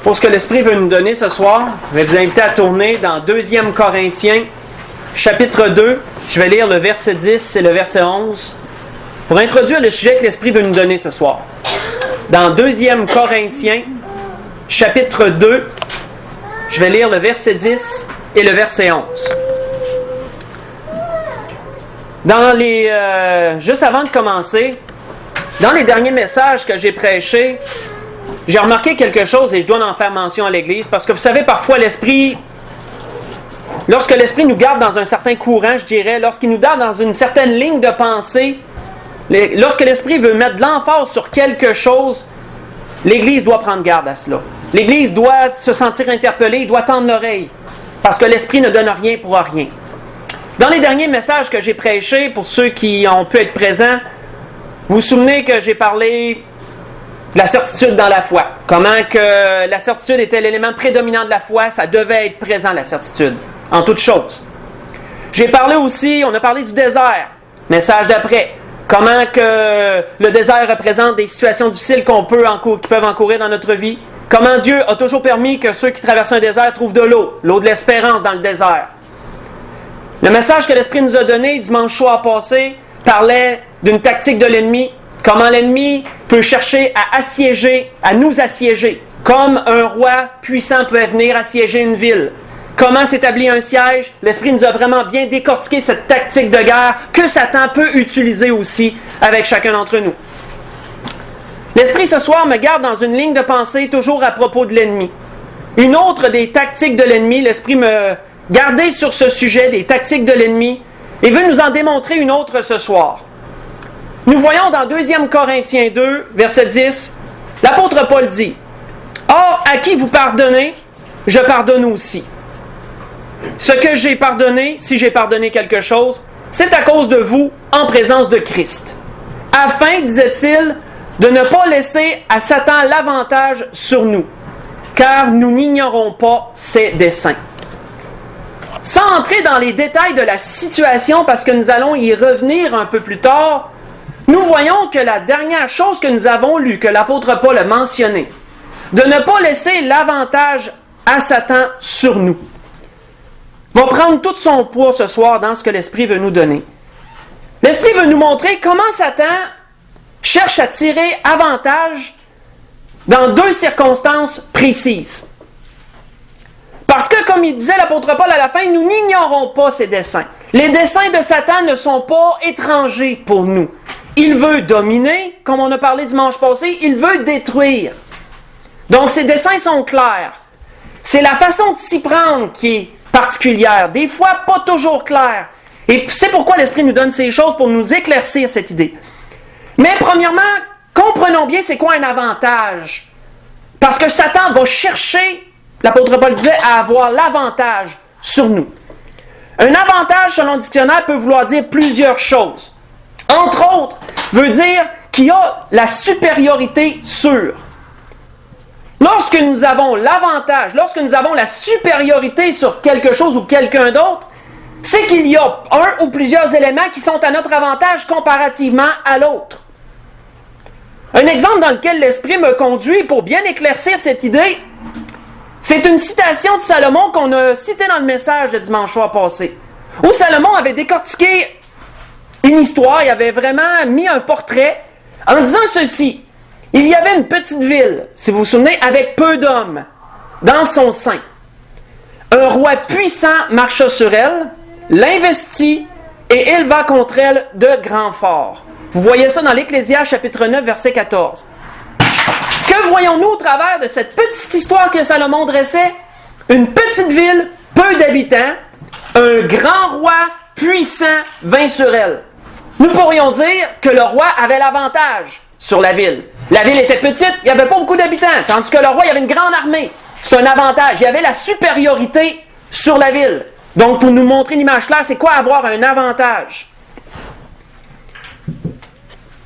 Pour ce que l'Esprit veut nous donner ce soir, je vais vous inviter à tourner dans 2 Corinthiens, chapitre 2. Je vais lire le verset 10 et le verset 11 pour introduire le sujet que l'Esprit veut nous donner ce soir. Dans 2 Corinthiens, chapitre 2, je vais lire le verset 10 et le verset 11. Juste avant de commencer, dans les derniers messages que j'ai prêchés, j'ai remarqué quelque chose et je dois en faire mention à l'Église, parce que vous savez, parfois lorsque l'Esprit nous garde dans un certain courant, je dirais, lorsqu'il nous garde dans une certaine ligne de pensée, lorsque l'Esprit veut mettre de l'emphase sur quelque chose, l'Église doit prendre garde à cela. L'Église doit se sentir interpellée, doit tendre l'oreille, parce que l'Esprit ne donne rien pour rien. Dans les derniers messages que j'ai prêchés, pour ceux qui ont pu être présents, vous vous souvenez que j'ai parlé de la certitude dans la foi. Comment que la certitude était l'élément prédominant de la foi, ça devait être présent, la certitude, en toutes choses. J'ai parlé aussi, on a parlé du désert, message d'après. Comment que le désert représente des situations difficiles qui peuvent encourir dans notre vie. Comment Dieu a toujours permis que ceux qui traversent un désert trouvent de l'eau de l'espérance dans le désert. Le message que l'Esprit nous a donné dimanche soir passé parlait d'une tactique de l'ennemi. Comment l'ennemi peut chercher à nous assiéger. Comme un roi puissant peut venir assiéger une ville. Comment s'établit un siège? L'Esprit nous a vraiment bien décortiqué cette tactique de guerre que Satan peut utiliser aussi avec chacun d'entre nous. L'Esprit ce soir me garde dans une ligne de pensée toujours à propos de l'ennemi. Une autre des tactiques de l'ennemi, l'Esprit me gardait sur ce sujet des tactiques de l'ennemi et veut nous en démontrer une autre ce soir. Nous voyons dans 2 Corinthiens 2, verset 10, l'apôtre Paul dit « Or, à qui vous pardonnez, je pardonne aussi. Ce que j'ai pardonné, si j'ai pardonné quelque chose, c'est à cause de vous, en présence de Christ. Afin, disait-il, de ne pas laisser à Satan l'avantage sur nous, car nous n'ignorons pas ses desseins. » Sans entrer dans les détails de la situation, parce que nous allons y revenir un peu plus tard, nous voyons que la dernière chose que nous avons lue, que l'apôtre Paul a mentionné, de ne pas laisser l'avantage à Satan sur nous, va prendre tout son poids ce soir dans ce que l'Esprit veut nous donner. L'Esprit veut nous montrer comment Satan cherche à tirer avantage dans 2 circonstances précises. Parce que, comme il disait l'apôtre Paul à la fin, nous n'ignorons pas ses desseins. Les desseins de Satan ne sont pas étrangers pour nous. Il veut dominer, comme on a parlé dimanche passé, il veut détruire. Donc ses desseins sont clairs. C'est la façon de s'y prendre qui est particulière, des fois pas toujours claire. Et c'est pourquoi l'Esprit nous donne ces choses, pour nous éclaircir cette idée. Mais premièrement, comprenons bien c'est quoi un avantage. Parce que Satan va chercher, l'apôtre Paul disait, à avoir l'avantage sur nous. Un avantage, selon le dictionnaire, peut vouloir dire plusieurs choses. Entre autres, veut dire qu'il y a la supériorité sur. Lorsque nous avons l'avantage, lorsque nous avons la supériorité sur quelque chose ou quelqu'un d'autre, c'est qu'il y a un ou plusieurs éléments qui sont à notre avantage comparativement à l'autre. Un exemple dans lequel l'Esprit me conduit pour bien éclaircir cette idée, c'est une citation de Salomon qu'on a citée dans le message de dimanche soir passé, où Salomon avait décortiqué une histoire, il avait vraiment mis un portrait en disant ceci. Il y avait une petite ville, si vous vous souvenez, avec peu d'hommes dans son sein. Un roi puissant marcha sur elle, l'investit et éleva contre elle de grands forts. Vous voyez ça dans l'Ecclésiaste chapitre 9, verset 14. Que voyons-nous au travers de cette petite histoire que Salomon dressait? Une petite ville, peu d'habitants, un grand roi puissant vint sur elle. Nous pourrions dire que le roi avait l'avantage sur la ville. La ville était petite, il n'y avait pas beaucoup d'habitants, tandis que le roi, il avait une grande armée. C'est un avantage. Il y avait la supériorité sur la ville. Donc, pour nous montrer une image claire, c'est quoi avoir un avantage?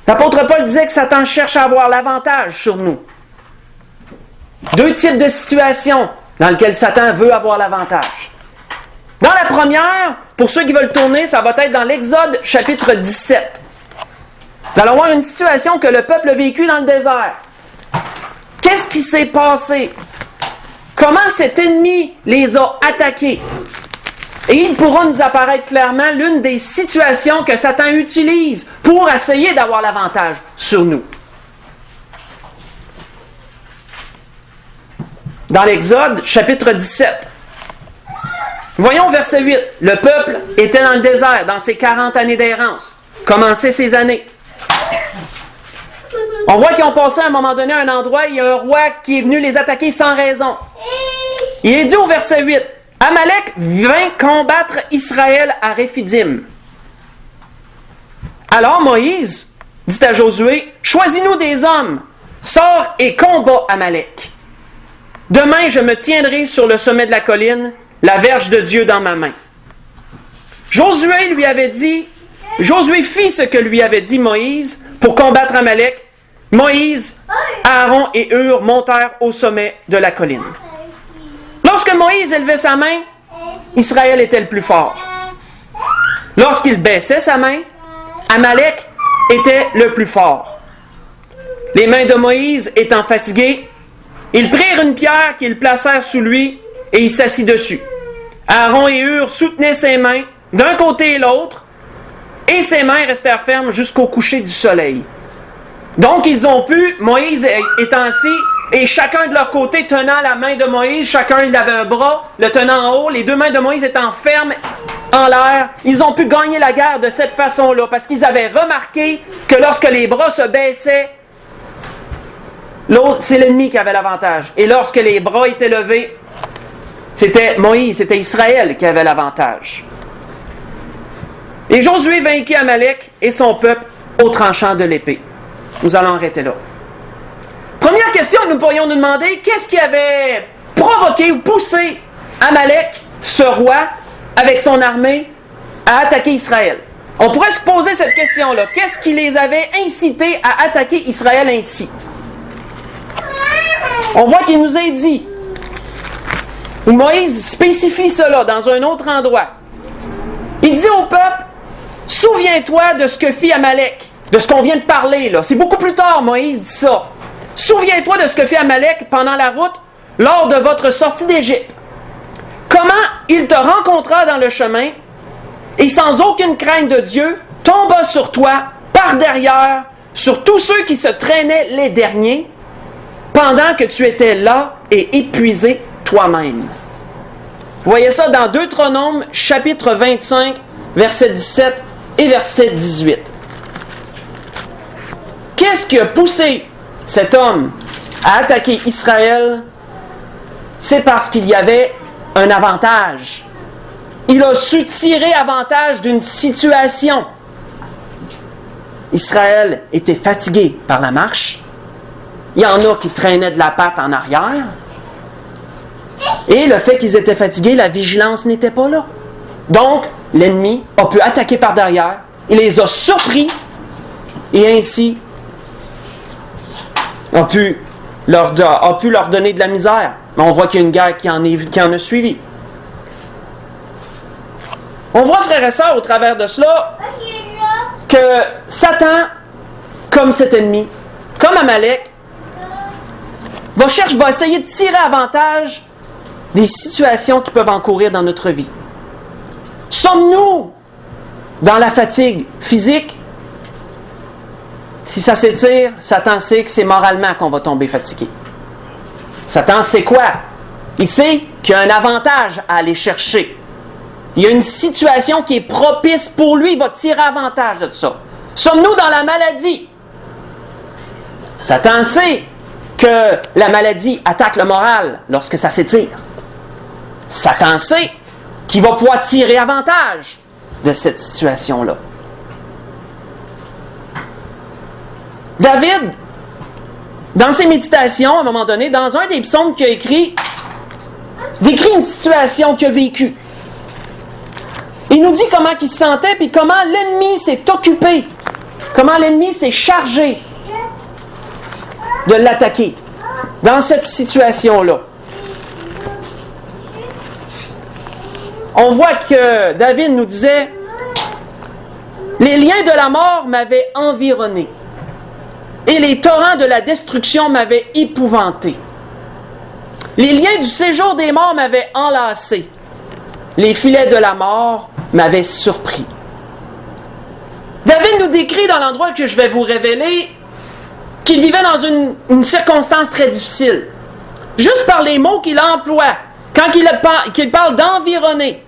L'apôtre Paul disait que Satan cherche à avoir l'avantage sur nous. 2 types de situations dans lesquelles Satan veut avoir l'avantage. Dans la première, pour ceux qui veulent tourner, ça va être dans l'Exode chapitre 17. Nous allons voir une situation que le peuple a vécue dans le désert. Qu'est-ce qui s'est passé? Comment cet ennemi les a attaqués? Et il pourra nous apparaître clairement l'une des situations que Satan utilise pour essayer d'avoir l'avantage sur nous. Dans l'Exode, chapitre 17. Voyons verset 8. Le peuple était dans le désert, dans ses 40 années d'errance. Commençaient ces années. On voit qu'ils ont passé à un moment donné à un endroit, il y a un roi qui est venu les attaquer sans raison. Il est dit au verset 8, Amalek vint combattre Israël à Réphidim. Alors Moïse dit à Josué, choisis-nous des hommes, sors et combat Amalek. Demain je me tiendrai sur le sommet de la colline, la verge de Dieu dans ma main. Josué fit ce que lui avait dit Moïse pour combattre Amalek. Moïse, Aaron et Hur montèrent au sommet de la colline. Lorsque Moïse élevait sa main, Israël était le plus fort. Lorsqu'il baissait sa main, Amalek était le plus fort. Les mains de Moïse étant fatiguées, ils prirent une pierre qu'ils placèrent sous lui et il s'assit dessus. Aaron et Hur soutenaient ses mains d'un côté et l'autre, et ses mains restèrent fermes jusqu'au coucher du soleil. Donc ils ont pu, Moïse étant assis, et chacun de leur côté tenant la main de Moïse, chacun il avait un bras, le tenant en haut, les deux mains de Moïse étant fermes en l'air, ils ont pu gagner la guerre de cette façon-là, parce qu'ils avaient remarqué que lorsque les bras se baissaient, l'autre, c'est l'ennemi qui avait l'avantage. Et lorsque les bras étaient levés, c'était Moïse, c'était Israël qui avait l'avantage. Et Josué vainquit Amalek et son peuple au tranchant de l'épée. Nous allons arrêter là. Première question que nous pourrions nous demander, qu'est-ce qui avait provoqué ou poussé Amalek, ce roi, avec son armée, à attaquer Israël? On pourrait se poser cette question-là. Qu'est-ce qui les avait incités à attaquer Israël ainsi? On voit qu'il nous est dit, où Moïse spécifie cela dans un autre endroit. Il dit au peuple, souviens-toi de ce que fit Amalek, de ce qu'on vient de parler là. C'est beaucoup plus tard, Moïse dit ça. Souviens-toi de ce que fit Amalek pendant la route lors de votre sortie d'Égypte. Comment il te rencontra dans le chemin et sans aucune crainte de Dieu, tomba sur toi par derrière, sur tous ceux qui se traînaient les derniers, pendant que tu étais là et épuisé toi-même. Vous voyez ça dans Deutéronome, chapitre 25, verset 17 et verset 18. Qu'est-ce qui a poussé cet homme à attaquer Israël? C'est parce qu'il y avait un avantage. Il a su tirer avantage d'une situation. Israël était fatigué par la marche. Il y en a qui traînaient de la patte en arrière. Et le fait qu'ils étaient fatigués, la vigilance n'était pas là. Donc, l'ennemi a pu attaquer par derrière. Il les a surpris. Et ainsi, a pu leur donner de la misère. Mais on voit qu'il y a une guerre qui en a suivi. On voit, frères et sœurs, au travers de cela, que Satan, comme cet ennemi, comme Amalek, va essayer de tirer avantage des situations qui peuvent encourir dans notre vie. Sommes-nous dans la fatigue physique? Si ça s'étire, Satan sait que c'est moralement qu'on va tomber fatigué. Satan sait quoi? Il sait qu'il y a un avantage à aller chercher. Il y a une situation qui est propice pour lui, il va tirer avantage de tout ça. Sommes-nous dans la maladie? Satan sait que la maladie attaque le moral lorsque ça s'étire. Satan sait qu'il va pouvoir tirer avantage de cette situation-là. David, dans ses méditations, à un moment donné, dans un des psaumes qu'il a écrit, décrit une situation qu'il a vécue. Il nous dit comment il se sentait, puis comment l'ennemi s'est occupé, comment l'ennemi s'est chargé de l'attaquer dans cette situation-là. On voit que David nous disait « Les liens de la mort m'avaient environné. et les torrents de la destruction m'avaient épouvanté. Les liens du séjour des morts m'avaient enlacé. Les filets de la mort m'avaient surpris. David nous décrit dans l'endroit que je vais vous révéler qu'il vivait dans une circonstance très difficile. Juste par les mots qu'il emploie, quand qu'il parle d'environner,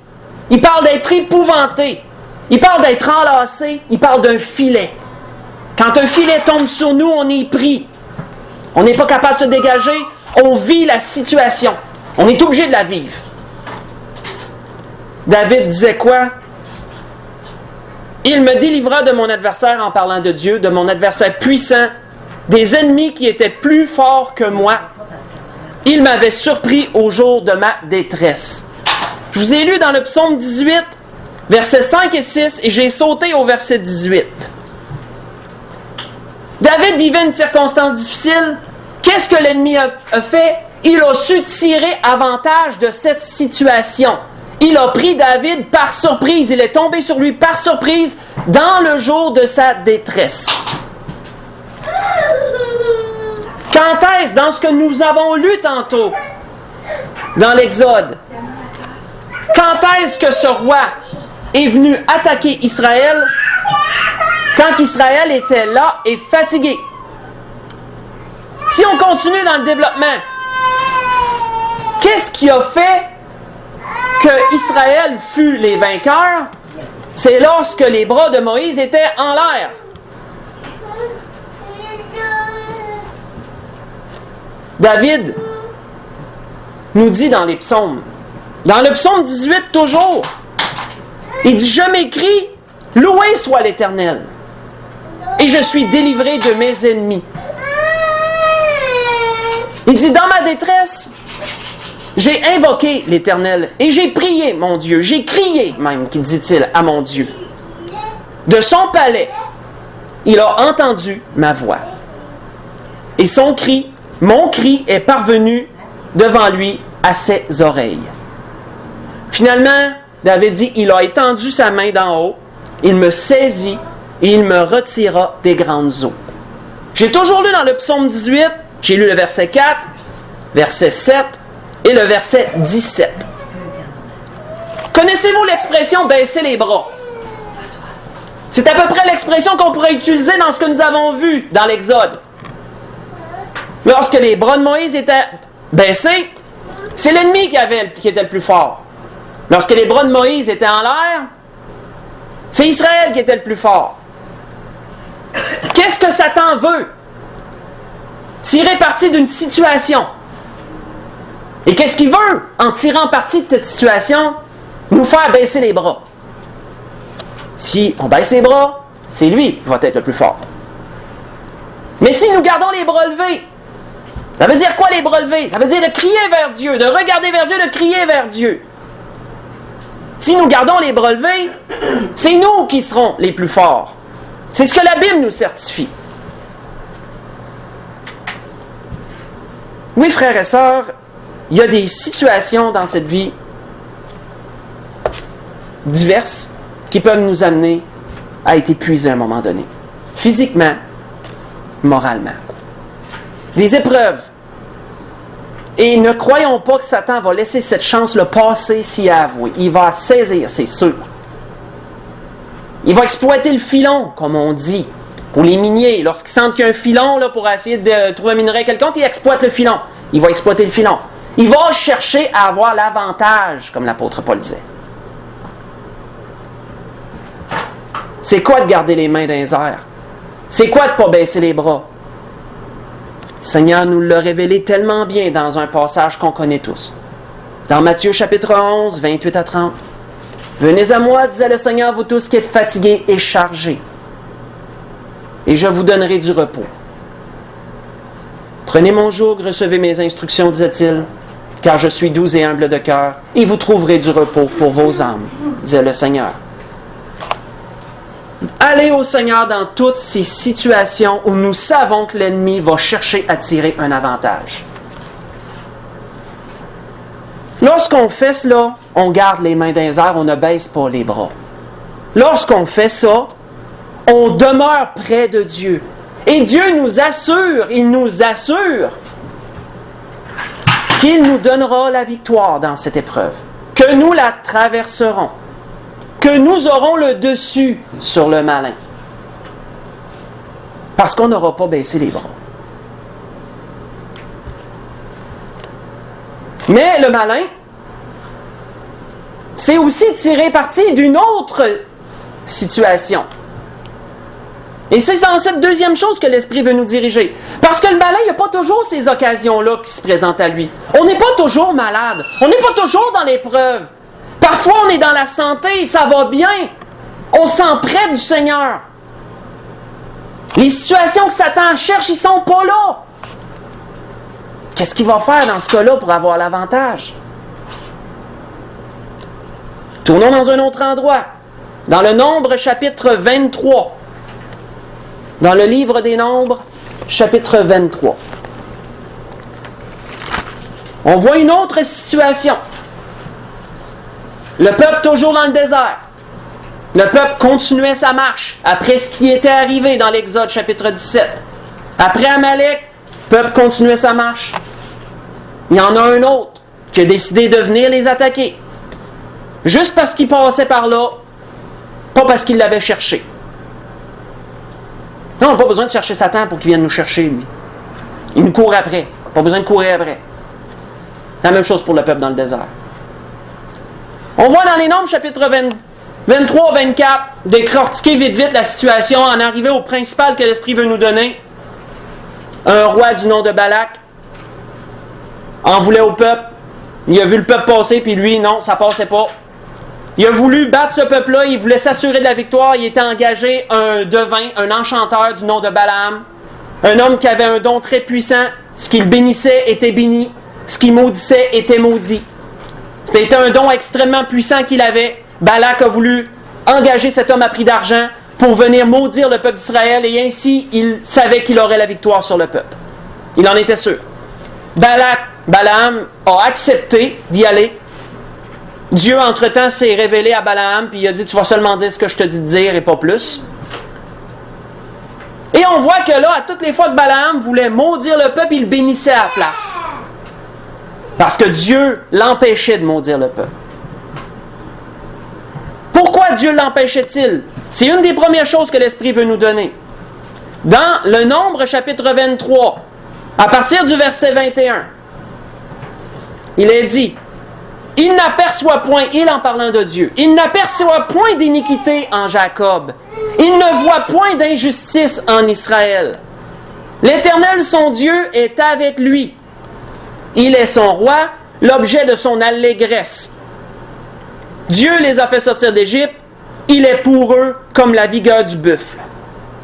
il parle d'être épouvanté, il parle d'être enlacé, il parle d'un filet. Quand un filet tombe sur nous, on est pris. On n'est pas capable de se dégager, on vit la situation. On est obligé de la vivre. David disait quoi? Il me délivra de mon adversaire en parlant de Dieu, de mon adversaire puissant, des ennemis qui étaient plus forts que moi. Il m'avait surpris au jour de ma détresse. Je vous ai lu dans le psaume 18, versets 5 et 6, et j'ai sauté au verset 18. David vivait une circonstance difficile. Qu'est-ce que l'ennemi a fait? Il a su tirer avantage de cette situation. Il a pris David par surprise. Il est tombé sur lui par surprise dans le jour de sa détresse. Quand est-ce, dans ce que nous avons lu tantôt, dans l'Exode, quand est-ce que ce roi est venu attaquer Israël? Quand Israël était là et fatigué. Si on continue dans le développement, qu'est-ce qui a fait que Israël fut les vainqueurs? C'est lorsque les bras de Moïse étaient en l'air. David nous dit dans les psaumes, dans le psaume 18 toujours, il dit « Je m'écrie, loué soit l'Éternel, et je suis délivré de mes ennemis. » Il dit « Dans ma détresse, j'ai invoqué l'Éternel, et j'ai prié mon Dieu, j'ai crié même, dit-il, à mon Dieu. De son palais, il a entendu ma voix. Et son cri, mon cri est parvenu devant lui à ses oreilles. » Finalement, David dit, il a étendu sa main d'en haut, il me saisit et il me retira des grandes eaux. J'ai toujours lu dans le psaume 18, j'ai lu le verset 4, verset 7 et le verset 17. Connaissez-vous l'expression « baisser les bras » ? C'est à peu près l'expression qu'on pourrait utiliser dans ce que nous avons vu dans l'Exode. Lorsque les bras de Moïse étaient baissés, c'est l'ennemi qui était le plus fort. Lorsque les bras de Moïse étaient en l'air, c'est Israël qui était le plus fort. Qu'est-ce que Satan veut? Tirer parti d'une situation. Et qu'est-ce qu'il veut, en tirant parti de cette situation? Nous faire baisser les bras. Si on baisse les bras, c'est lui qui va être le plus fort. Mais si nous gardons les bras levés, ça veut dire quoi les bras levés? Ça veut dire de crier vers Dieu, de regarder vers Dieu, de crier vers Dieu. Si nous gardons les bras levés, c'est nous qui serons les plus forts. C'est ce que la Bible nous certifie. Oui, frères et sœurs, il y a des situations dans cette vie diverses qui peuvent nous amener à être épuisés à un moment donné. Physiquement, moralement. Des épreuves. Et ne croyons pas que Satan va laisser cette chance le passer s'il a avoué. Il va saisir, c'est sûr. Il va exploiter le filon, comme on dit, pour les miniers. Lorsqu'ils sentent qu'il y a un filon là, pour essayer de trouver un minerai quelconque, il exploite le filon. Il va exploiter le filon. Il va chercher à avoir l'avantage, comme l'apôtre Paul disait. C'est quoi de garder les mains dans les airs? C'est quoi de ne pas baisser les bras? Le Seigneur nous l'a révélé tellement bien dans un passage qu'on connaît tous. Dans Matthieu chapitre 11, 28 à 30. « Venez à moi, disait le Seigneur, vous tous qui êtes fatigués et chargés, et je vous donnerai du repos. Prenez mon joug, recevez mes instructions, disait-il, car je suis doux et humble de cœur, et vous trouverez du repos pour vos âmes, disait le Seigneur. » Allez au Seigneur dans toutes ces situations où nous savons que l'ennemi va chercher à tirer un avantage. Lorsqu'on fait cela, on garde les mains dans les airs, on ne baisse pas les bras. Lorsqu'on fait ça, on demeure près de Dieu. Et Dieu nous assure, il nous assure qu'il nous donnera la victoire dans cette épreuve, que nous la traverserons, que nous aurons le dessus sur le malin, parce qu'on n'aura pas baissé les bras. Mais le malin, c'est aussi tirer parti d'une autre situation. Et c'est dans cette deuxième chose que l'Esprit veut nous diriger. Parce que le malin, il n'y a pas toujours ces occasions-là qui se présentent à lui. On n'est pas toujours malade. On n'est pas toujours dans l'épreuve. Parfois, on est dans la santé, ça va bien. On se sent près du Seigneur. Les situations que Satan cherche, ils ne sont pas là. Qu'est-ce qu'il va faire dans ce cas-là pour avoir l'avantage? Tournons dans un autre endroit. Dans le Nombre, chapitre 23. Dans le livre des Nombres, chapitre 23. On voit une autre situation. Le peuple toujours dans le désert. Le peuple continuait sa marche après ce qui était arrivé dans l'Exode, chapitre 17. Après Amalek, le peuple continuait sa marche. Il y en a un autre qui a décidé de venir les attaquer. Juste parce qu'il passait par là, pas parce qu'il l'avait cherché. Non, on n'a pas besoin de chercher Satan pour qu'il vienne nous chercher, lui. Il nous court après. Pas besoin de courir après. La même chose pour le peuple dans le désert. On voit dans les Nombres, chapitre 23-24, décortiquer vite la situation, en arriver au principal que l'Esprit veut nous donner. Un roi du nom de Balak en voulait au peuple. Il a vu le peuple passer, puis lui, non, ça passait pas. Il a voulu battre ce peuple-là, il voulait s'assurer de la victoire, il était engagé un devin, un enchanteur du nom de Balaam, un homme qui avait un don très puissant, ce qu'il bénissait était béni, ce qu'il maudissait était maudit. C'était un don extrêmement puissant qu'il avait. Balak a voulu engager cet homme à prix d'argent pour venir maudire le peuple d'Israël, et ainsi il savait qu'il aurait la victoire sur le peuple. Il en était sûr. Balaam a accepté d'y aller. Dieu, entre-temps, s'est révélé à Balaam, puis il a dit, tu vas seulement dire ce que je te dis de dire et pas plus. Et on voit que là, à toutes les fois que Balaam voulait maudire le peuple, il le bénissait à la place. Parce que Dieu l'empêchait de maudire le peuple. Pourquoi Dieu l'empêchait-il? C'est une des premières choses que l'Esprit veut nous donner. Dans le Nombre, chapitre 23, à partir du verset 21, il est dit, il n'aperçoit point, il en parlant de Dieu, il n'aperçoit point d'iniquité en Jacob. Il ne voit point d'injustice en Israël. L'Éternel, son Dieu, est avec lui. Il est son roi, l'objet de son allégresse. Dieu les a fait sortir d'Égypte, il est pour eux comme la vigueur du buffle.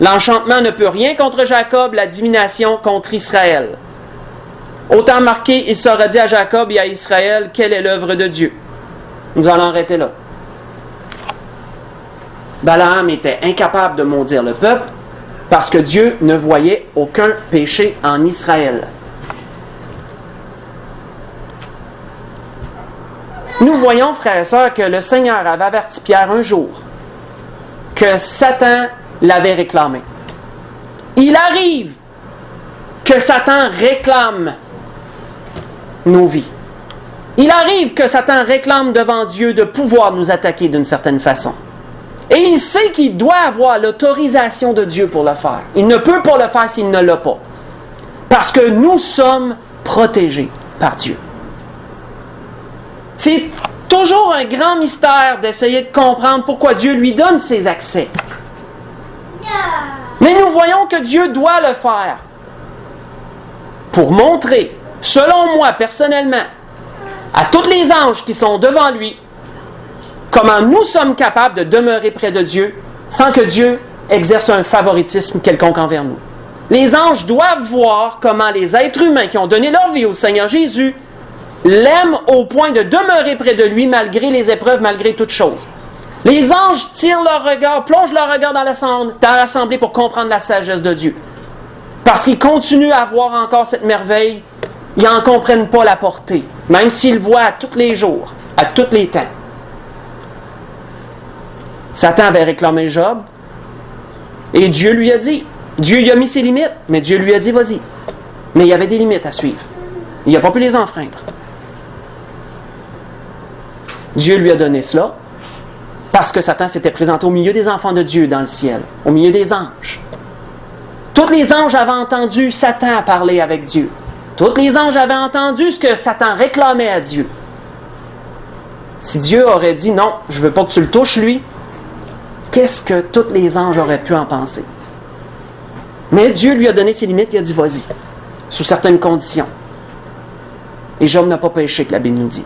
L'enchantement ne peut rien contre Jacob, la divination contre Israël. Autant marqué, il sera dit à Jacob et à Israël, quelle est l'œuvre de Dieu. Nous allons arrêter là. Balaam était incapable de maudire le peuple parce que Dieu ne voyait aucun péché en Israël. Nous voyons, frères et sœurs, que le Seigneur avait averti Pierre un jour que Satan l'avait réclamé. Il arrive que Satan réclame nos vies. Il arrive que Satan réclame devant Dieu de pouvoir nous attaquer d'une certaine façon. Et il sait qu'il doit avoir l'autorisation de Dieu pour le faire. Il ne peut pas le faire s'il ne l'a pas. Parce que nous sommes protégés par Dieu. C'est toujours un grand mystère d'essayer de comprendre pourquoi Dieu lui donne ces accès. Mais nous voyons que Dieu doit le faire pour montrer, selon moi personnellement, à tous les anges qui sont devant lui, comment nous sommes capables de demeurer près de Dieu sans que Dieu exerce un favoritisme quelconque envers nous. Les anges doivent voir comment les êtres humains qui ont donné leur vie au Seigneur Jésus l'aiment au point de demeurer près de lui malgré les épreuves, malgré toutes choses. Les anges tirent leur regard, plongent leur regard dans l'assemblée pour comprendre la sagesse de Dieu. Parce qu'ils continuent à voir encore cette merveille, ils n'en comprennent pas la portée, même s'ils le voient à tous les jours, à tous les temps. Satan avait réclamé Job, et Dieu lui a dit, Dieu lui a mis ses limites, mais Dieu lui a dit, vas-y. Mais il y avait des limites à suivre. Il n'a pas pu les enfreindre. Dieu lui a donné cela parce que Satan s'était présenté au milieu des enfants de Dieu dans le ciel, au milieu des anges. Tous les anges avaient entendu Satan parler avec Dieu. Tous les anges avaient entendu ce que Satan réclamait à Dieu. Si Dieu aurait dit non, je ne veux pas que tu le touches lui, qu'est-ce que tous les anges auraient pu en penser? Mais Dieu lui a donné ses limites, il a dit vas-y, sous certaines conditions. Et Job n'a pas péché, que la Bible nous dit.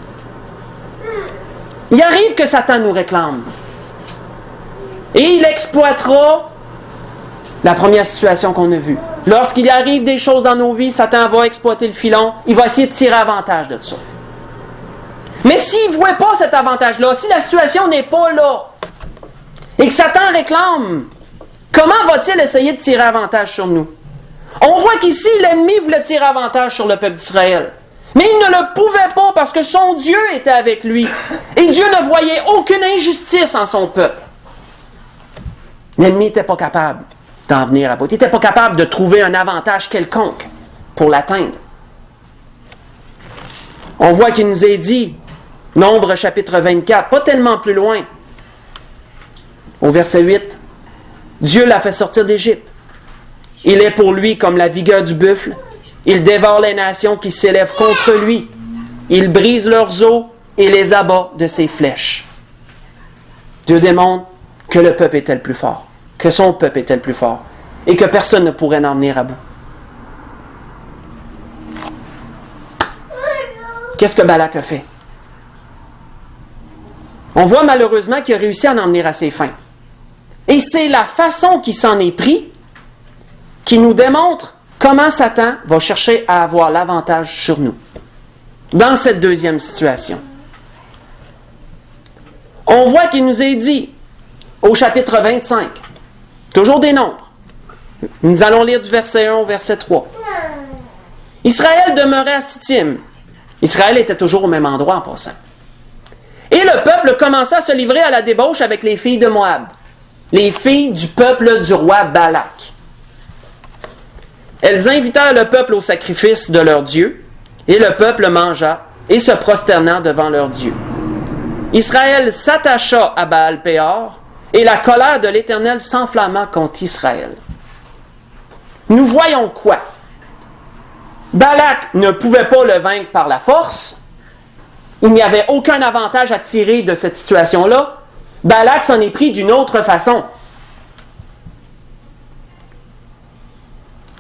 Il arrive que Satan nous réclame. Et il exploitera la première situation qu'on a vue. Lorsqu'il arrive des choses dans nos vies, Satan va exploiter le filon, il va essayer de tirer avantage de ça. Mais s'il ne voit pas cet avantage-là, si la situation n'est pas là, et que Satan réclame, comment va-t-il essayer de tirer avantage sur nous? On voit qu'ici, l'ennemi voulait tirer avantage sur le peuple d'Israël. Mais il ne le pouvait pas parce que son Dieu était avec lui. Et Dieu ne voyait aucune injustice en son peuple. L'ennemi n'était pas capable d'en venir à bout. Il n'était pas capable de trouver un avantage quelconque pour l'atteindre. On voit qu'il nous est dit, Nombre chapitre 24, pas tellement plus loin, au verset 8, Dieu l'a fait sortir d'Égypte. Il est pour lui comme la vigueur du buffle. Il dévore les nations qui s'élèvent contre lui. Il brise leurs os et les abat de ses flèches. Dieu démontre que le peuple était le plus fort, que son peuple était le plus fort, et que personne ne pourrait en venir à bout. Qu'est-ce que Balak a fait? On voit malheureusement qu'il a réussi à en venir à ses fins. Et c'est la façon qu'il s'en est pris qui nous démontre comment Satan va chercher à avoir l'avantage sur nous dans cette deuxième situation. On voit qu'il nous est dit au chapitre 25, toujours des nombres. Nous allons lire du verset 1 au verset 3. Israël demeurait à Sittim. Israël était toujours au même endroit en passant. Et le peuple commença à se livrer à la débauche avec les filles de Moab, les filles du peuple du roi Balak. Elles invitèrent le peuple au sacrifice de leur Dieu, et le peuple mangea et se prosterna devant leur Dieu. Israël s'attacha à Baal-Péor, et la colère de l'Éternel s'enflamma contre Israël. Nous voyons quoi? Balak ne pouvait pas le vaincre par la force. Il n'y avait aucun avantage à tirer de cette situation-là. Balak s'en est pris d'une autre façon.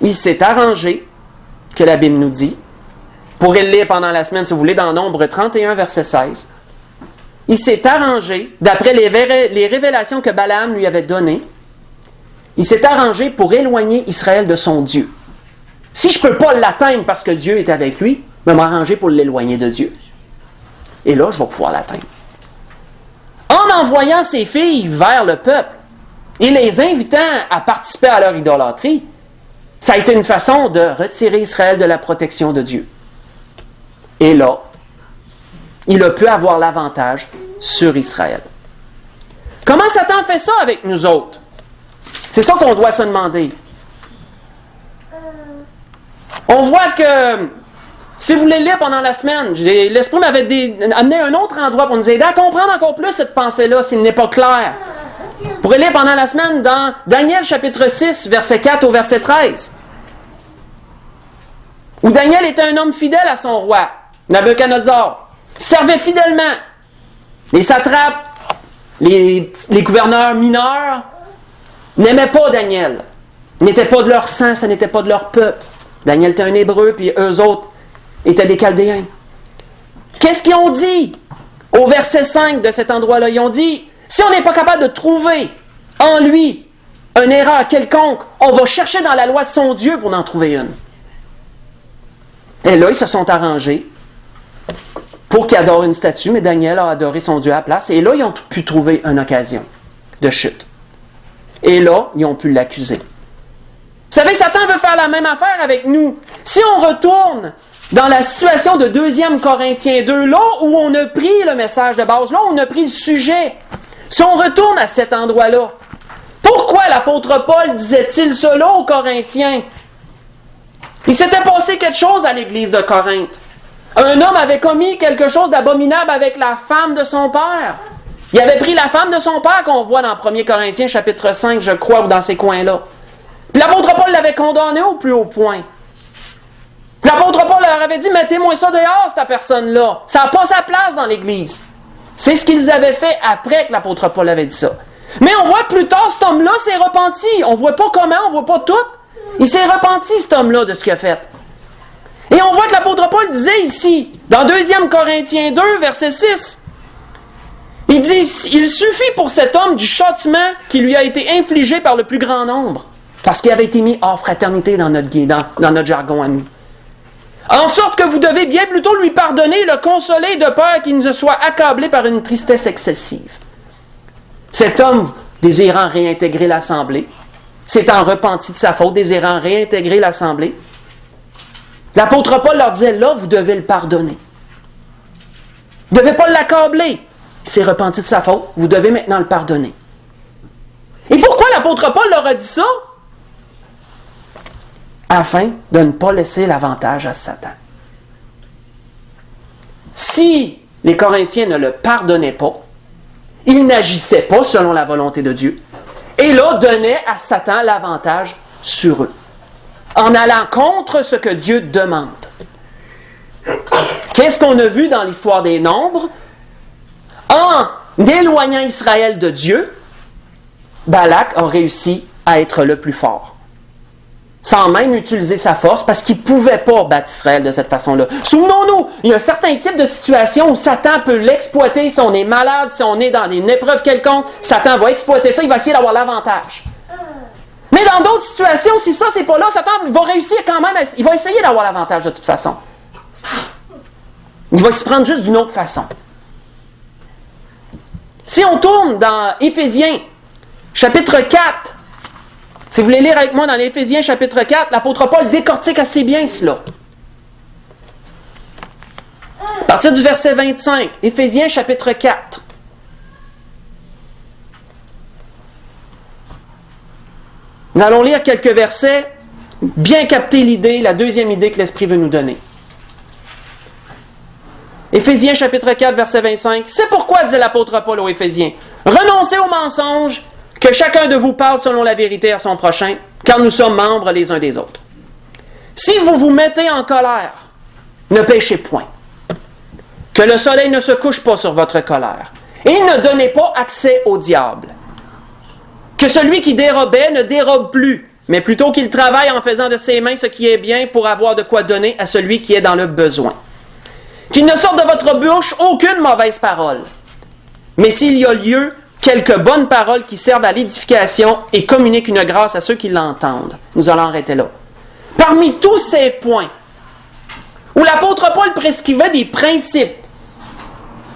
Il s'est arrangé, que la Bible nous dit. Vous pourrez le lire pendant la semaine, si vous voulez, dans Nombre 31, verset 16. Il s'est arrangé, d'après les révélations que Balaam lui avait données, il s'est arrangé pour éloigner Israël de son Dieu. Si je ne peux pas l'atteindre parce que Dieu est avec lui, je vais m'arranger pour l'éloigner de Dieu. Et là, je vais pouvoir l'atteindre. En envoyant ses filles vers le peuple et les invitant à participer à leur idolâtrie, ça a été une façon de retirer Israël de la protection de Dieu. Et là, il a pu avoir l'avantage sur Israël. Comment Satan fait ça avec nous autres? C'est ça qu'on doit se demander. On voit que, si vous voulez lire pendant la semaine, l'Esprit m'avait amené à un autre endroit pour nous aider à comprendre encore plus cette pensée-là, s'il n'est pas clair. Vous pourrez lire pendant la semaine dans Daniel chapitre 6, verset 4 au verset 13. Où Daniel était un homme fidèle à son roi, Nabuchodonosor. Il servait fidèlement. Les satrapes, les gouverneurs mineurs n'aimaient pas Daniel. N'étaient pas de leur sang, ça n'était pas de leur peuple. Daniel était un Hébreu, puis eux autres étaient des Chaldéens. Qu'est-ce qu'ils ont dit au verset 5 de cet endroit-là? Ils ont dit, si on n'est pas capable de trouver en lui une erreur quelconque, on va chercher dans la loi de son Dieu pour en trouver une. Et là, ils se sont arrangés pour qu'il adore une statue, mais Daniel a adoré son Dieu à la place. Et là, ils ont pu trouver une occasion de chute. Et là, ils ont pu l'accuser. Vous savez, Satan veut faire la même affaire avec nous. Si on retourne dans la situation de 2 Corinthiens 2, là où on a pris le message de base, là où on a pris le sujet, si on retourne à cet endroit-là, Pourquoi l'apôtre Paul disait-il cela aux Corinthiens? Il s'était passé quelque chose à l'église de Corinthe. Un homme avait commis quelque chose d'abominable avec la femme de son père. Il avait pris la femme de son père qu'on voit dans 1 Corinthiens chapitre 5, je crois, ou dans ces coins-là. Puis l'apôtre Paul l'avait condamné au plus haut point. Puis l'apôtre Paul leur avait dit, mettez-moi ça dehors, cette personne-là. Ça n'a pas sa place dans l'église. C'est ce qu'ils avaient fait après que l'apôtre Paul avait dit ça. Mais on voit plus tard, cet homme-là s'est repenti. On ne voit pas comment, on ne voit pas tout. Il s'est repenti, cet homme-là, de ce qu'il a fait. Et on voit que l'apôtre Paul disait ici, dans 2 Corinthiens 2, verset 6, il dit, il suffit pour cet homme du châtiment qui lui a été infligé par le plus grand nombre, parce qu'il avait été mis hors fraternité dans notre jargon à nous. En sorte que vous devez bien plutôt lui pardonner, le consoler de peur qu'il ne soit accablé par une tristesse excessive. Cet homme, désirant réintégrer l'assemblée, s'étant repenti de sa faute, désirant réintégrer l'assemblée, l'apôtre Paul leur disait, là, vous devez le pardonner. Vous ne devez pas l'accabler. Il s'est repenti de sa faute, vous devez maintenant le pardonner. Et pourquoi l'apôtre Paul leur a dit ça? Afin de ne pas laisser l'avantage à Satan. Si les Corinthiens ne le pardonnaient pas, ils n'agissaient pas selon la volonté de Dieu, et là donnaient à Satan l'avantage sur eux, en allant contre ce que Dieu demande. Qu'est-ce qu'on a vu dans l'histoire des nombres? En éloignant Israël de Dieu, Balak a réussi à être le plus fort, sans même utiliser sa force, parce qu'il ne pouvait pas battre Israël de cette façon-là. Souvenons-nous, il y a un certain type de situation où Satan peut l'exploiter. Si on est malade, si on est dans une épreuve quelconque, Satan va exploiter ça, il va essayer d'avoir l'avantage. Mais dans d'autres situations, si ça, c'est pas là, Satan va réussir quand même, il va essayer d'avoir l'avantage de toute façon. Il va s'y prendre juste d'une autre façon. Si on tourne dans Éphésiens, chapitre 4, si vous voulez lire avec moi dans l'Éphésiens chapitre 4, l'apôtre Paul décortique assez bien cela. À partir du verset 25, Éphésiens chapitre 4. Nous allons lire quelques versets, bien capter l'idée, la deuxième idée que l'Esprit veut nous donner. Éphésiens chapitre 4, verset 25. C'est pourquoi, dit l'apôtre Paul aux Éphésiens, renoncez aux mensonges, que chacun de vous parle selon la vérité à son prochain, car nous sommes membres les uns des autres. Si vous vous mettez en colère, ne péchez point. Que le soleil ne se couche pas sur votre colère. Et ne donnez pas accès au diable. Que celui qui dérobait ne dérobe plus, mais plutôt qu'il travaille en faisant de ses mains ce qui est bien pour avoir de quoi donner à celui qui est dans le besoin. Qu'il ne sorte de votre bouche aucune mauvaise parole. Mais s'il y a lieu, quelques bonnes paroles qui servent à l'édification et communiquent une grâce à ceux qui l'entendent. Nous allons arrêter là. Parmi tous ces points, où l'apôtre Paul prescrivait des principes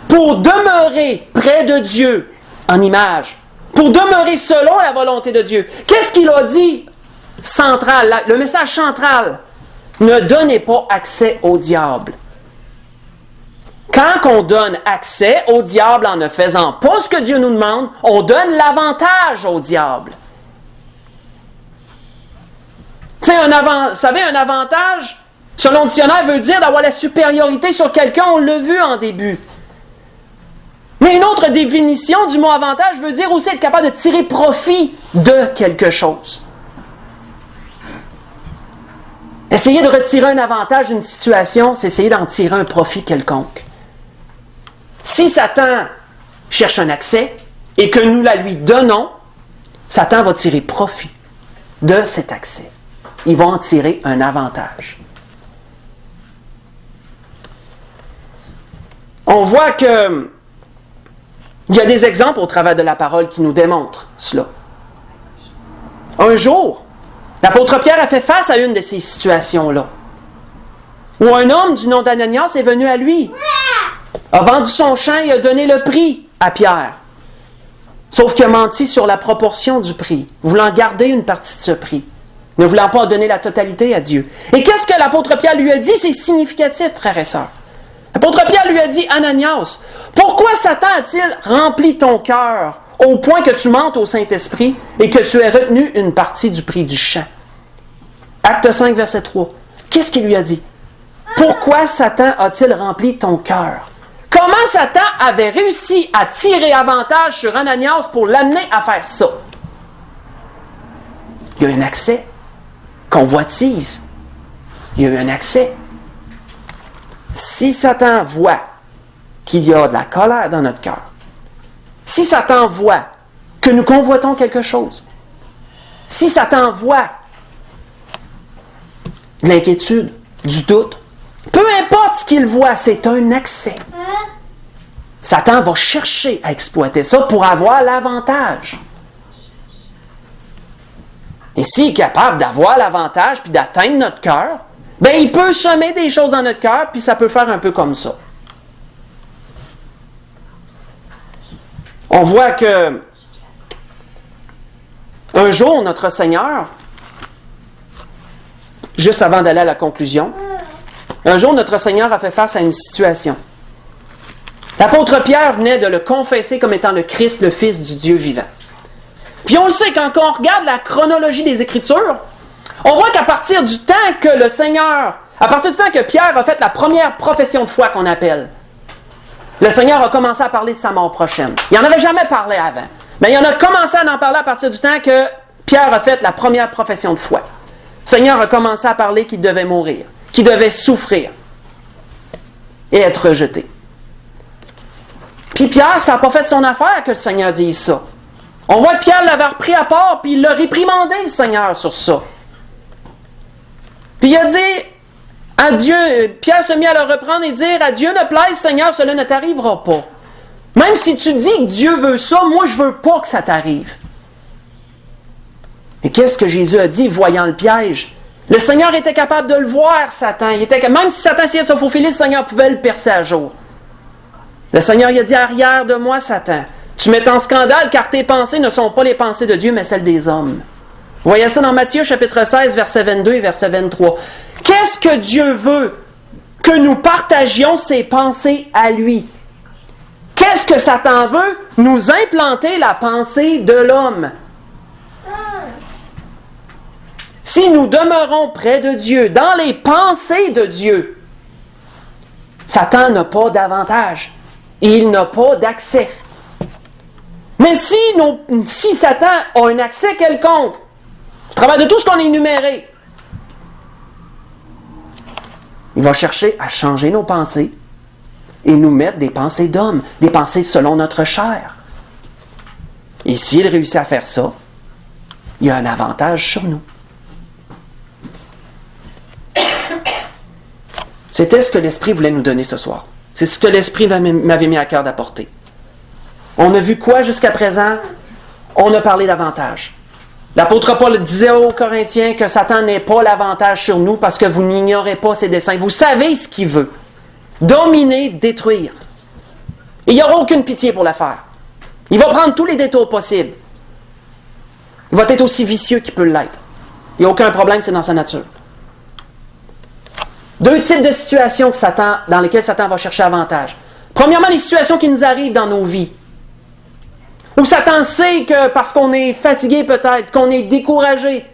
pour demeurer près de Dieu en image, pour demeurer selon la volonté de Dieu, qu'est-ce qu'il a dit central, le message central? Ne donnez pas accès au diable. Quand on donne accès au diable en ne faisant pas ce que Dieu nous demande, on donne l'avantage au diable. Tu sais, vous savez, un avantage, selon le dictionnaire, veut dire d'avoir la supériorité sur quelqu'un, on l'a vu en début. Mais une autre définition du mot avantage veut dire aussi être capable de tirer profit de quelque chose. Essayer de retirer un avantage d'une situation, c'est essayer d'en tirer un profit quelconque. Si Satan cherche un accès et que nous la lui donnons, Satan va tirer profit de cet accès. Il va en tirer un avantage. On voit que il y a des exemples au travers de la parole qui nous démontrent cela. Un jour, l'apôtre Pierre a fait face à une de ces situations-là, où un homme du nom d'Ananias est venu à lui, a vendu son champ et a donné le prix à Pierre. Sauf qu'il a menti sur la proportion du prix, voulant garder une partie de ce prix, ne voulant pas en donner la totalité à Dieu. Et qu'est-ce que l'apôtre Pierre lui a dit? C'est significatif, frères et sœurs. L'apôtre Pierre lui a dit, Ananias, pourquoi Satan a-t-il rempli ton cœur au point que tu mentes au Saint-Esprit et que tu aies retenu une partie du prix du champ. Acte 5, verset 3. Qu'est-ce qu'il lui a dit? Pourquoi Satan a-t-il rempli ton cœur? Comment Satan avait réussi à tirer avantage sur Ananias pour l'amener à faire ça? Il y a un accès. Convoitise. Il y a eu un accès. Si Satan voit qu'il y a de la colère dans notre cœur, si Satan voit que nous convoitons quelque chose, si Satan voit de l'inquiétude, du doute, peu importe ce qu'il voit, c'est un accès. Satan va chercher à exploiter ça pour avoir l'avantage. Et s'il est capable d'avoir l'avantage puis d'atteindre notre cœur, ben il peut semer des choses dans notre cœur puis ça peut faire un peu comme ça. On voit que un jour, notre Seigneur, juste avant d'aller à la conclusion, un jour, notre Seigneur a fait face à une situation. L'apôtre Pierre venait de le confesser comme étant le Christ, le Fils du Dieu vivant. Puis on le sait, quand on regarde la chronologie des Écritures, on voit qu'à partir du temps que le Seigneur, à partir du temps que Pierre a fait la première profession de foi qu'on appelle, le Seigneur a commencé à parler de sa mort prochaine. Il n'en avait jamais parlé avant. Mais il en a commencé à en parler à partir du temps que Pierre a fait la première profession de foi. Le Seigneur a commencé à parler qu'il devait mourir, qu'il devait souffrir et être rejeté. Puis Pierre, ça n'a pas fait son affaire que le Seigneur dise ça. On voit que Pierre l'avait repris à part, puis il l'a réprimandé, le Seigneur, sur ça. Puis il a dit à Dieu, Pierre se mit à le reprendre et dire, à Dieu ne plaise, Seigneur, cela ne t'arrivera pas. Même si tu dis que Dieu veut ça, moi je veux pas que ça t'arrive. Et qu'est-ce que Jésus a dit, voyant le piège? Le Seigneur était capable de le voir, Satan. Même si Satan essayait de se faufiler, le Seigneur pouvait le percer à jour. Le Seigneur il a dit, arrière de moi, Satan. Tu mets en scandale car tes pensées ne sont pas les pensées de Dieu, mais celles des hommes. Vous voyez ça dans Matthieu chapitre 16, verset 22 et verset 23. Qu'est-ce que Dieu veut? Que nous partagions ses pensées à lui. Qu'est-ce que Satan veut? Nous implanter la pensée de l'homme. Si nous demeurons près de Dieu, dans les pensées de Dieu, Satan n'a pas d'avantage. Il n'a pas d'accès. Mais si Satan a un accès quelconque, au travers de tout ce qu'on a énuméré, il va chercher à changer nos pensées et nous mettre des pensées d'homme, des pensées selon notre chair. Et s'il réussit à faire ça, il y a un avantage sur nous. C'était ce que l'Esprit voulait nous donner ce soir. C'est ce que l'Esprit m'avait mis à cœur d'apporter. On a vu quoi jusqu'à présent? On a parlé d'avantage. L'apôtre Paul disait aux Corinthiens que Satan n'ait pas l'avantage sur nous parce que vous n'ignorez pas ses desseins. Vous savez ce qu'il veut. Dominer, détruire. Et il n'y aura aucune pitié pour le faire. Il va prendre tous les détours possibles. Il va être aussi vicieux qu'il peut l'être. Il n'y a aucun problème, c'est dans sa nature. Deux types de situations dans lesquelles Satan va chercher avantage. Premièrement, les situations qui nous arrivent dans nos vies. Où Satan sait que parce qu'on est fatigué peut-être, qu'on est découragé,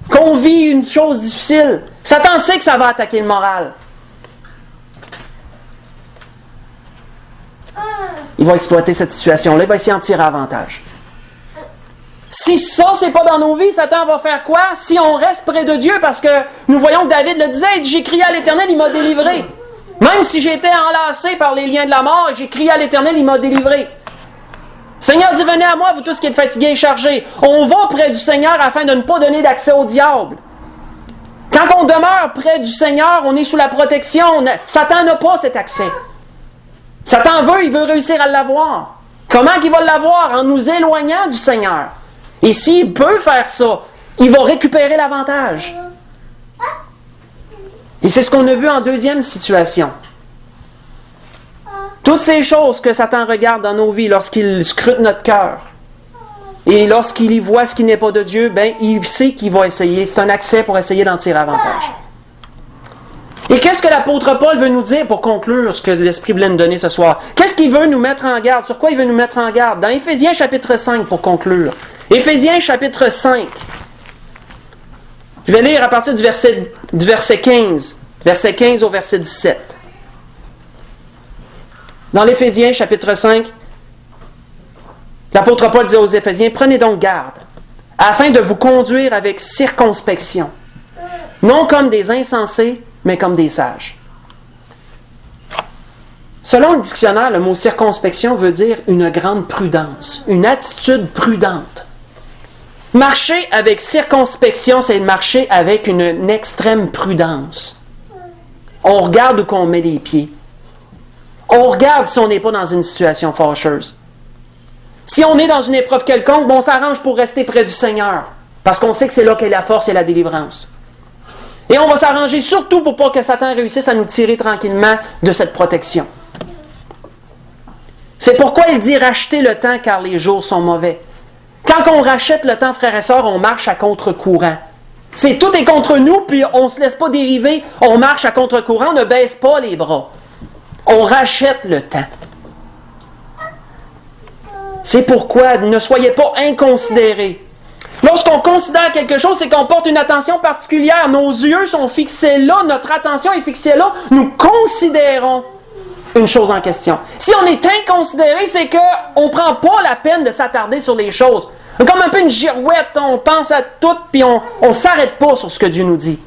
qu'on vit une chose difficile, Satan sait que ça va attaquer le moral. Il va exploiter cette situation-là, il va essayer d'en tirer avantage. Si ça, c'est pas dans nos vies, Satan va faire quoi? Si on reste près de Dieu, parce que nous voyons que David le disait, j'ai crié à l'Éternel, il m'a délivré. Même si j'étais enlacé par les liens de la mort, j'ai crié à l'Éternel, il m'a délivré. Seigneur dit, venez à moi, vous tous qui êtes fatigués et chargés. On va près du Seigneur afin de ne pas donner d'accès au diable. Quand on demeure près du Seigneur, on est sous la protection. Satan n'a pas cet accès. Satan il veut réussir à l'avoir. Comment qu'il va l'avoir? En nous éloignant du Seigneur. Et s'il peut faire ça, il va récupérer l'avantage. Et c'est ce qu'on a vu en deuxième situation. Toutes ces choses que Satan regarde dans nos vies lorsqu'il scrute notre cœur et lorsqu'il y voit ce qui n'est pas de Dieu, ben il sait qu'il va essayer. C'est un accès pour essayer d'en tirer avantage. Et qu'est-ce que l'apôtre Paul veut nous dire pour conclure ce que l'Esprit voulait nous donner ce soir? Qu'est-ce qu'il veut nous mettre en garde? Sur quoi il veut nous mettre en garde? Dans Éphésiens chapitre 5 pour conclure. Éphésiens chapitre 5. Je vais lire à partir du verset 15. Verset 15 au verset 17. Dans l'Éphésiens chapitre 5, l'apôtre Paul dit aux Éphésiens, « Prenez donc garde, afin de vous conduire avec circonspection, non comme des insensés, mais comme des sages. » Selon le dictionnaire, le mot circonspection veut dire une grande prudence, une attitude prudente. Marcher avec circonspection, c'est marcher avec une extrême prudence. On regarde où on met les pieds. On regarde si on n'est pas dans une situation fâcheuse. Si on est dans une épreuve quelconque, on s'arrange pour rester près du Seigneur, parce qu'on sait que c'est là qu'est la force et la délivrance. Et on va s'arranger surtout pour pas que Satan réussisse à nous tirer tranquillement de cette protection. C'est pourquoi il dit « Rachetez le temps, car les jours sont mauvais ». Quand on rachète le temps, frères et sœurs, on marche à contre-courant. Tout est contre nous, puis on ne se laisse pas dériver. On marche à contre-courant, on ne baisse pas les bras. On rachète le temps. C'est pourquoi ne soyez pas inconsidérés. Lorsqu'on considère quelque chose, c'est qu'on porte une attention particulière. Nos yeux sont fixés là, notre attention est fixée là. Nous considérons une chose en question. Si on est inconsidéré, c'est qu'on ne prend pas la peine de s'attarder sur les choses. Comme un peu une girouette, on pense à tout, puis on ne s'arrête pas sur ce que Dieu nous dit.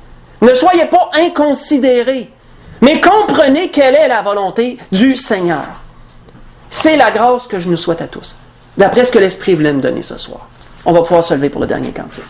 Ne soyez pas inconsidérés, mais comprenez quelle est la volonté du Seigneur. C'est la grâce que je nous souhaite à tous, d'après ce que l'Esprit voulait nous donner ce soir. On va pouvoir se lever pour le dernier cantique.